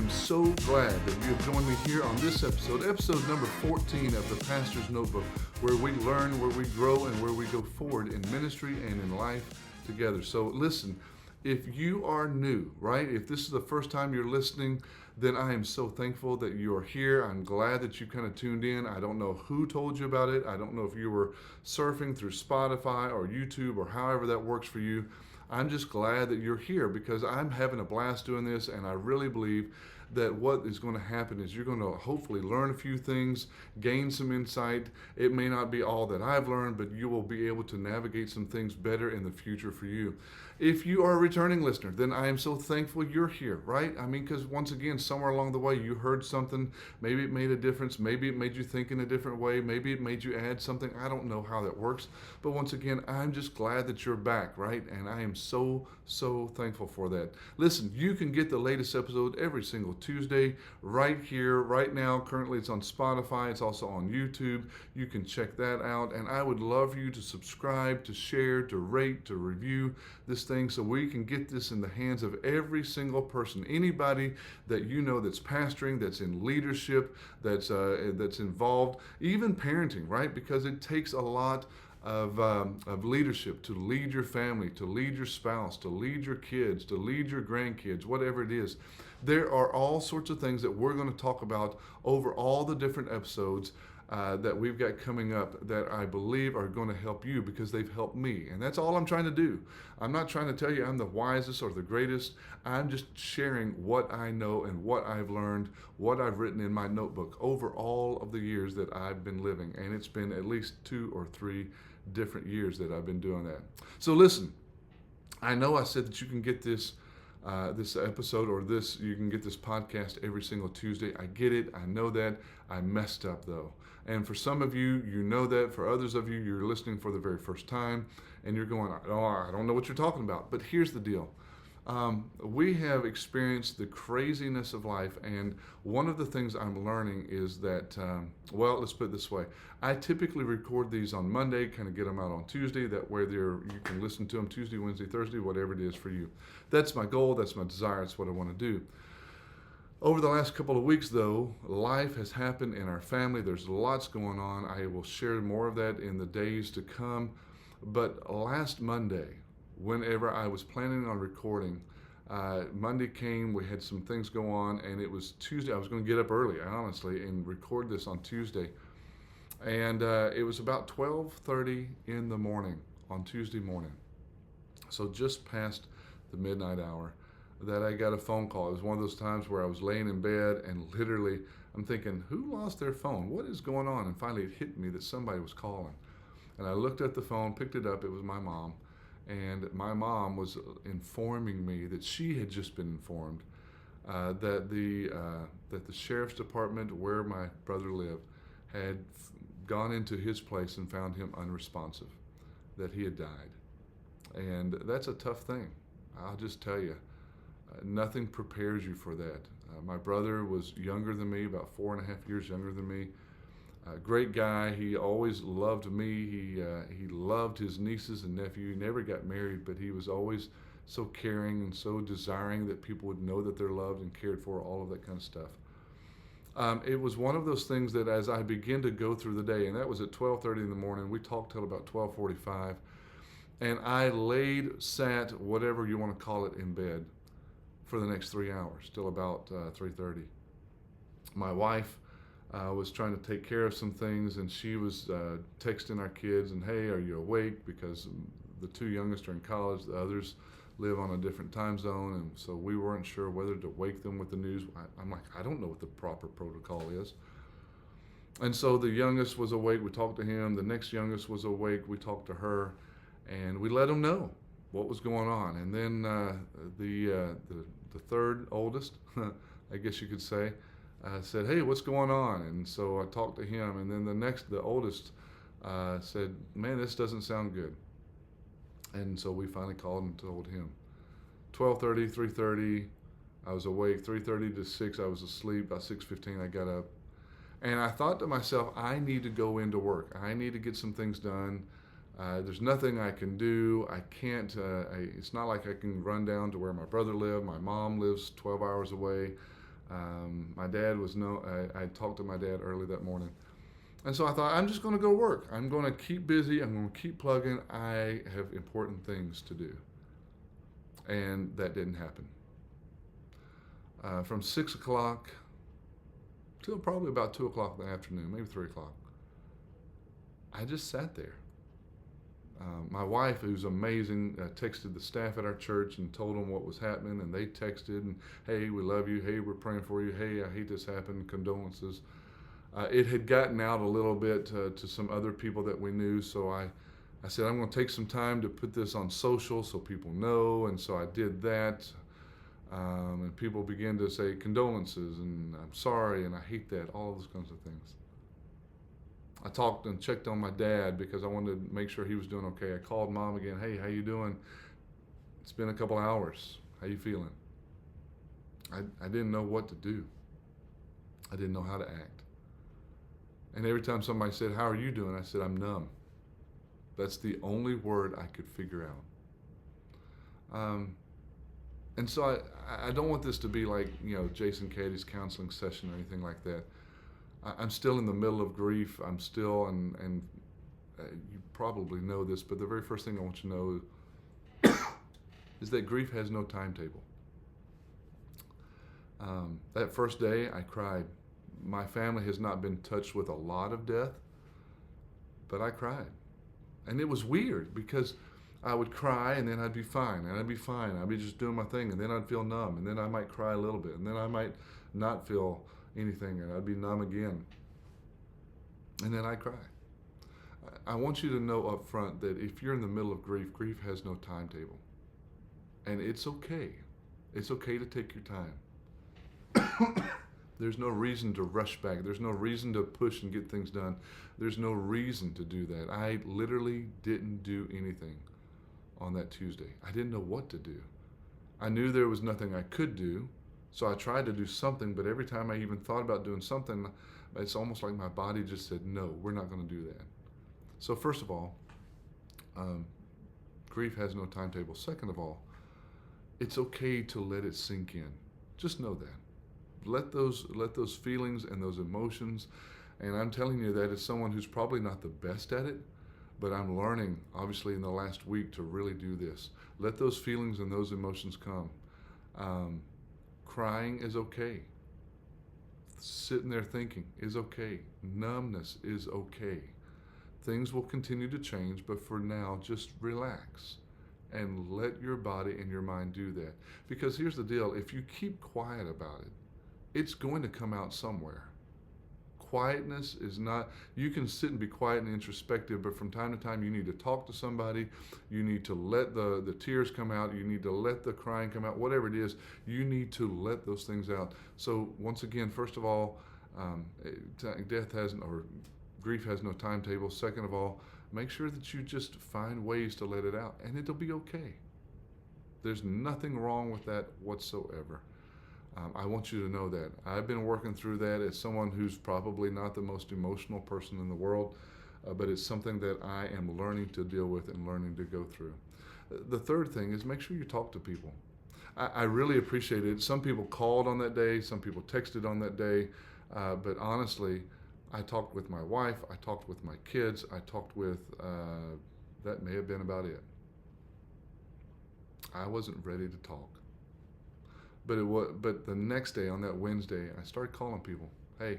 am so glad that you have joined me here on this episode number 14 of the Pastor's Notebook, where we learn, where we grow, and where we go forward in ministry and in life together. So listen, if you are new, right? If this is the first time you're listening, then I am so thankful that you are here. I'm glad that you kind of tuned in. I don't know who told you about it. I don't know if you were surfing through Spotify or YouTube or however that works for you. I'm just glad that you're here because I'm having a blast doing this, and I really believe that what is going to happen is you're going to hopefully learn a few things, gain some insight. It may not be all that I've learned, but you will be able to navigate some things better in the future for you. If you are a returning listener, then I am so thankful you're here, right? I mean, because once again, somewhere along the way, you heard something. Maybe it made a difference. Maybe it made you think in a different way. Maybe it made you add something. I don't know how that works. But once again, I'm just glad that you're back, right? And I am so thankful for that. Listen, you can get the latest episode every single Tuesday right here, right now. Currently, it's on Spotify. It's also on YouTube. You can check that out. And I would love for you to subscribe, to share, to rate, to review this thing so we can get this in the hands of every single person, anybody that you know that's pastoring, that's in leadership, that's involved, even parenting, right? Because it takes a lot of leadership to lead your family, to lead your spouse, to lead your kids, to lead your grandkids, whatever it is. There are all sorts of things that we're going to talk about over all the different episodes that we've got coming up that I believe are going to help you because they've helped me. And that's all I'm trying to do. I'm not trying to tell you I'm the wisest or the greatest. I'm just sharing what I know and what I've learned, what I've written in my notebook over all of the years that I've been living. And it's been at least 2 or 3 different years that I've been doing that. So listen, I know I said that you can get this episode or you can get this podcast every single Tuesday. I get it. I know that. I messed up though. And for some of you, you know that. For others of you, you're listening for the very first time and you're going, oh, I don't know what you're talking about. But here's the deal. We have experienced the craziness of life, and one of the things I'm learning is that, let's put it this way. I typically record these on Monday, kind of get them out on Tuesday. That way you can listen to them Tuesday, Wednesday, Thursday, whatever it is for you. That's my goal. That's my desire. That's what I want to do. Over the last couple of weeks, though, life has happened in our family. There's lots going on. I will share more of that in the days to come. But last Monday, whenever I was planning on recording, Monday came, we had some things go on, and it was Tuesday. I was going to get up early, honestly, and record this on Tuesday. And it was about 12:30 in the morning on Tuesday morning. So just past the midnight hour that I got a phone call. It was one of those times where I was laying in bed and literally I'm thinking, who lost their phone? What is going on? And finally it hit me that somebody was calling. And I looked at the phone, picked it up. It was my mom. And my mom was informing me that she had just been informed that the sheriff's department where my brother lived had gone into his place and found him unresponsive, that he had died. And that's a tough thing. I'll just tell you, nothing prepares you for that. My brother was younger than me, about 4.5 years younger than me. Great guy. He always loved me. He loved his nieces and nephew. He never got married, but he was always so caring and so desiring that people would know that they're loved and cared for, all of that kind of stuff. It was one of those things that as I began to go through the day, and that was at 12:30 in the morning, we talked till about 12:45, and I sat, whatever you want to call it, in bed for the next 3 hours, till about 3:30. My wife was trying to take care of some things, and she was texting our kids and, hey, are you awake? Because the 2 youngest are in college, the others live on a different time zone, and so we weren't sure whether to wake them with the news. I'm like, I don't know what the proper protocol is. And so the youngest was awake, we talked to him. The next youngest was awake, we talked to her, and we let them know what was going on. And then the third oldest, I guess you could say, said, hey, what's going on? And so I talked to him, and then the oldest said, man, this doesn't sound good. And so we finally called and told him. 12:30, 3:30, I was awake. 3:30 to 6, I was asleep. By 6:15, I got up. And I thought to myself, I need to go into work. I need to get some things done. There's nothing I can do. I can't, it's not like I can run down to where my brother lived. My mom lives 12 hours away. My dad was I talked to my dad early that morning. And so I thought, I'm just going to go work. I'm going to keep busy. I'm going to keep plugging. I have important things to do. And that didn't happen. From 6 o'clock till probably about 2 o'clock in the afternoon, maybe 3 o'clock, I just sat there. My wife, who's amazing, texted the staff at our church and told them what was happening, and they texted, and hey, we love you. Hey, we're praying for you. Hey, I hate this happened. Condolences. It had gotten out a little bit to some other people that we knew, so I said, I'm going to take some time to put this on social so people know, and so I did that. And people began to say condolences, and I'm sorry, and I hate that, all those kinds of things. I talked and checked on my dad because I wanted to make sure he was doing okay. I called Mom again. Hey, how you doing? It's been a couple hours. How you feeling? I didn't know what to do. I didn't know how to act. And every time somebody said, how are you doing? I said, I'm numb. That's the only word I could figure out. And so I don't want this to be like, Jason Caddy's counseling session or anything like that. I'm still in the middle of grief. I'm still, and you probably know this, but the very first thing I want you to know is that grief has no timetable. That first day, I cried. My family has not been touched with a lot of death, but I cried. And it was weird because I would cry and then I'd be fine, and I'd be fine. I'd be just doing my thing, and then I'd feel numb, and then I might cry a little bit, and then I might not feel anything, and I'd be numb again. And then I'd cry. I want you to know up front that if you're in the middle of grief, grief has no timetable. And it's okay. It's okay to take your time. There's no reason to rush back. There's no reason to push and get things done. There's no reason to do that. I literally didn't do anything on that Tuesday. I didn't know what to do. I knew there was nothing I could do, so I tried to do something, but every time I even thought about doing something, it's almost like my body just said, no, we're not going to do that. So first of all, grief has no timetable. Second of all, it's okay to let it sink in. Just know that. Let those feelings and those emotions, and I'm telling you that as someone who's probably not the best at it, but I'm learning, obviously, in the last week to really do this. Let those feelings and those emotions come. Crying is okay. Sitting there thinking is okay. Numbness is okay. Things will continue to change, but for now, just relax and let your body and your mind do that. Because here's the deal, if you keep quiet about it, it's going to come out somewhere. Quietness is not, you can sit and be quiet and introspective, but from time to time you need to talk to somebody, you need to let the tears come out, you need to let the crying come out, whatever it is, you need to let those things out. So once again, first of all, grief has no timetable. Second of all, make sure that you just find ways to let it out, and it'll be okay. There's nothing wrong with that whatsoever. I want you to know that. I've been working through that as someone who's probably not the most emotional person in the world, but it's something that I am learning to deal with and learning to go through. The third thing is make sure you talk to people. I really appreciate it. Some people called on that day, some people texted on that day, but honestly, I talked with my wife, I talked with my kids, I talked with, that may have been about it. I wasn't ready to talk. But the next day, on that Wednesday, I started calling people. Hey,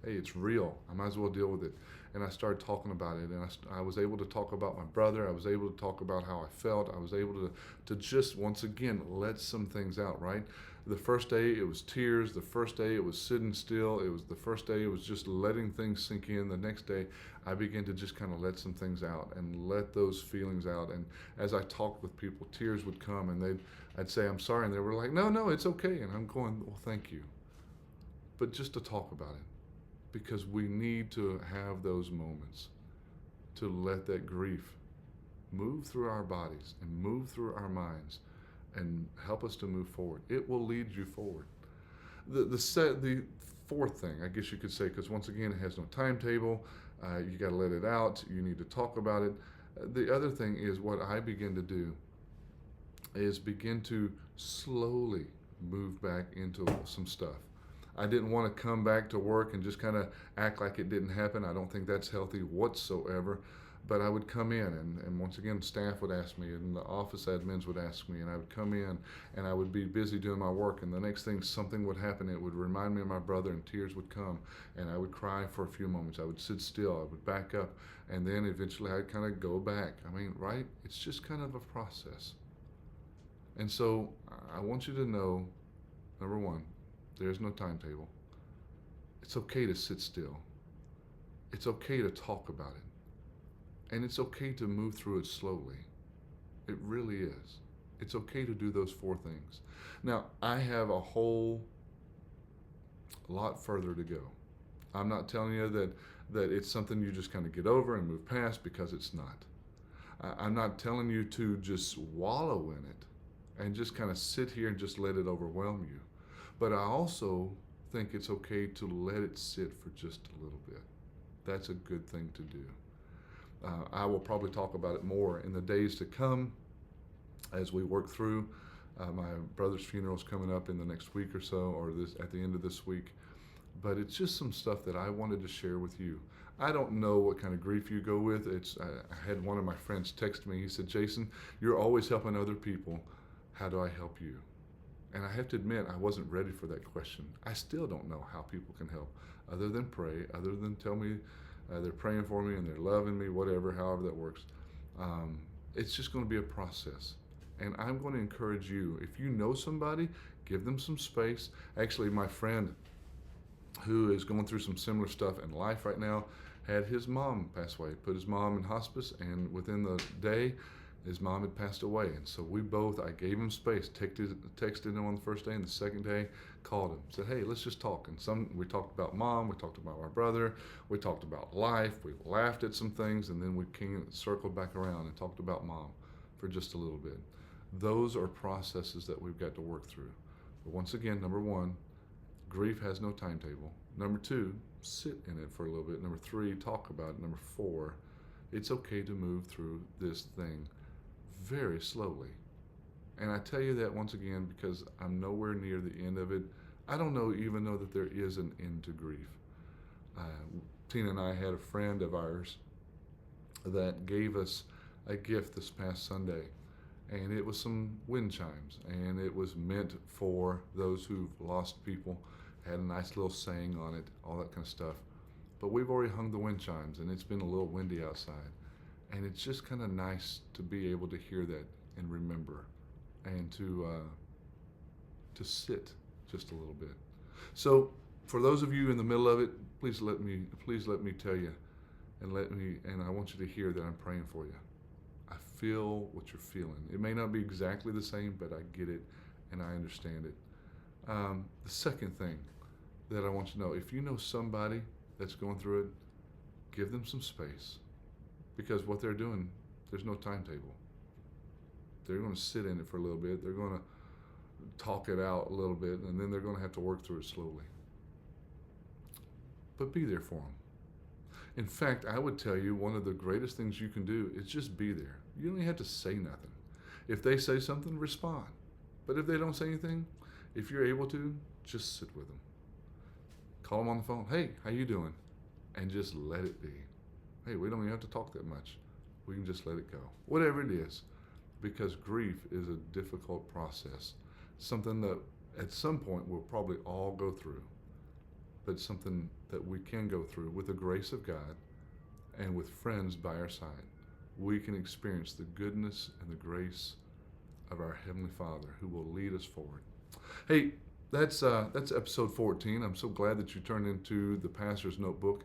it's real. I might as well deal with it. And I started talking about it. And I was able to talk about my brother. I was able to talk about how I felt. I was able to just, once again, let some things out, right? The first day, it was tears. The first day, it was sitting still. The first day, it was just letting things sink in. The next day, I began to just kind of let some things out and let those feelings out. And as I talked with people, tears would come, and I'd say, I'm sorry. And they were like, no, it's okay. And I'm going, well, thank you. But just to talk about it, because we need to have those moments to let that grief move through our bodies and move through our minds and help us to move forward. It will lead you forward. The fourth thing, I guess you could say, because once again, it has no timetable. You got to let it out. You need to talk about it. The other thing is what I begin to do is begin to slowly move back into some stuff. I didn't want to come back to work and just kind of act like it didn't happen. I don't think that's healthy whatsoever. But I would come in, and once again, staff would ask me, and the office admins would ask me, and I would come in, and I would be busy doing my work, and the next thing, something would happen. It would remind me of my brother, and tears would come, and I would cry for a few moments. I would sit still, I would back up, and then eventually I'd kind of go back. I mean, right? It's just kind of a process. And so I want you to know, number one, there's no timetable. It's okay to sit still. It's okay to talk about it. And it's okay to move through it slowly. It really is. It's okay to do those four things. Now, I have a whole lot further to go. I'm not telling you that it's something you just kind of get over and move past, because it's not. I'm not telling you to just wallow in it and just kind of sit here and just let it overwhelm you. But I also think it's okay to let it sit for just a little bit. That's a good thing to do. I will probably talk about it more in the days to come as we work through. My brother's funeral is coming up in the next week or so, or at the end of this week. But it's just some stuff that I wanted to share with you. I don't know what kind of grief you go with. I had one of my friends text me. He said, "Jason, you're always helping other people. How do I help you?" And I have to admit, I wasn't ready for that question. I still don't know how people can help, other than pray, other than tell me they're praying for me and they're loving me, whatever, however that works. It's just going to be a process. And I'm going to encourage you, if you know somebody, give them some space. Actually, my friend who is going through some similar stuff in life right now had his mom pass away, put his mom in hospice, and within the day, his mom had passed away. And so I gave him space, texted him on the first day, and the second day called him, said, "Hey, let's just talk." And we talked about mom, we talked about our brother, we talked about life, we laughed at some things, and then we circled back around and talked about mom for just a little bit. Those are processes that we've got to work through. But once again, number one, grief has no timetable. Number two, sit in it for a little bit. Number three, talk about it. Number four, it's okay to move through this thing very slowly. And I tell you that once again because I'm nowhere near the end of it. I don't even know that there is an end to grief. Tina and I had a friend of ours that gave us a gift this past Sunday, and it was some wind chimes, and it was meant for those who've lost people. Had a nice little saying on it, all that kind of stuff. But we've already hung the wind chimes, and it's been a little windy outside. And it's just kind of nice to be able to hear that and remember, and to sit just a little bit. So for those of you in the middle of it, please let me tell you, and I want you to hear that I'm praying for you. I feel what you're feeling. It may not be exactly the same, but I get it and I understand it. The second thing that I want you to know, if you know somebody that's going through it, give them some space. Because what they're doing, there's no timetable. They're going to sit in it for a little bit. They're going to talk it out a little bit, and then they're going to have to work through it slowly. But be there for them. In fact, I would tell you one of the greatest things you can do is just be there. You don't even have to say nothing. If they say something, respond. But if they don't say anything, if you're able to, just sit with them. Call them on the phone. "Hey, how you doing?" And just let it be. Hey, we don't even have to talk that much. We can just let it go. Whatever it is. Because grief is a difficult process. Something that at some point we'll probably all go through. But something that we can go through with the grace of God and with friends by our side. We can experience the goodness and the grace of our Heavenly Father who will lead us forward. Hey, that's episode 14. I'm so glad that you turned into the Pastor's Notebook.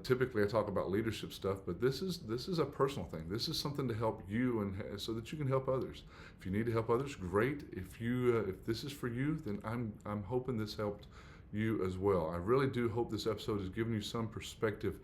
Typically I talk about leadership stuff, but this is a personal thing. This is something to help you and so that you can help others. If you need to help others, great. If this is for you, then I'm hoping this helped you as well. I really do hope this episode has given you some perspective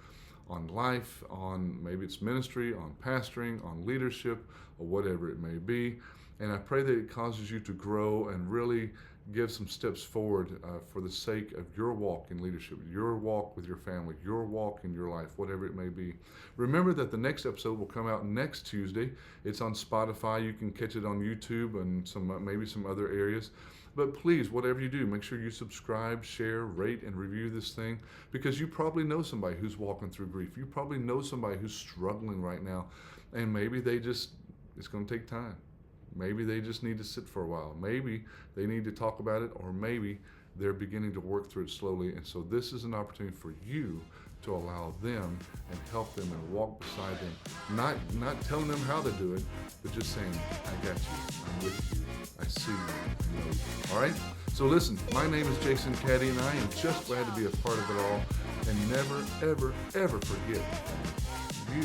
on life, on maybe it's ministry, on pastoring, on leadership, or whatever it may be. And I pray that it causes you to grow and really give some steps forward for the sake of your walk in leadership, your walk with your family, your walk in your life, whatever it may be. Remember that the next episode will come out next Tuesday. It's on Spotify. You can catch it on YouTube and maybe some other areas. But please, whatever you do, make sure you subscribe, share, rate, and review this thing, because you probably know somebody who's walking through grief. You probably know somebody who's struggling right now, and maybe it's going to take time. Maybe they just need to sit for a while. Maybe they need to talk about it, or maybe they're beginning to work through it slowly. And so this is an opportunity for you to allow them and help them and walk beside them. Not telling them how to do it, but just saying, I got you. I'm with you. I see you. I know you. All right? So listen, my name is Jason Caddy, and I am just glad to be a part of it all. And never, ever, ever forget, you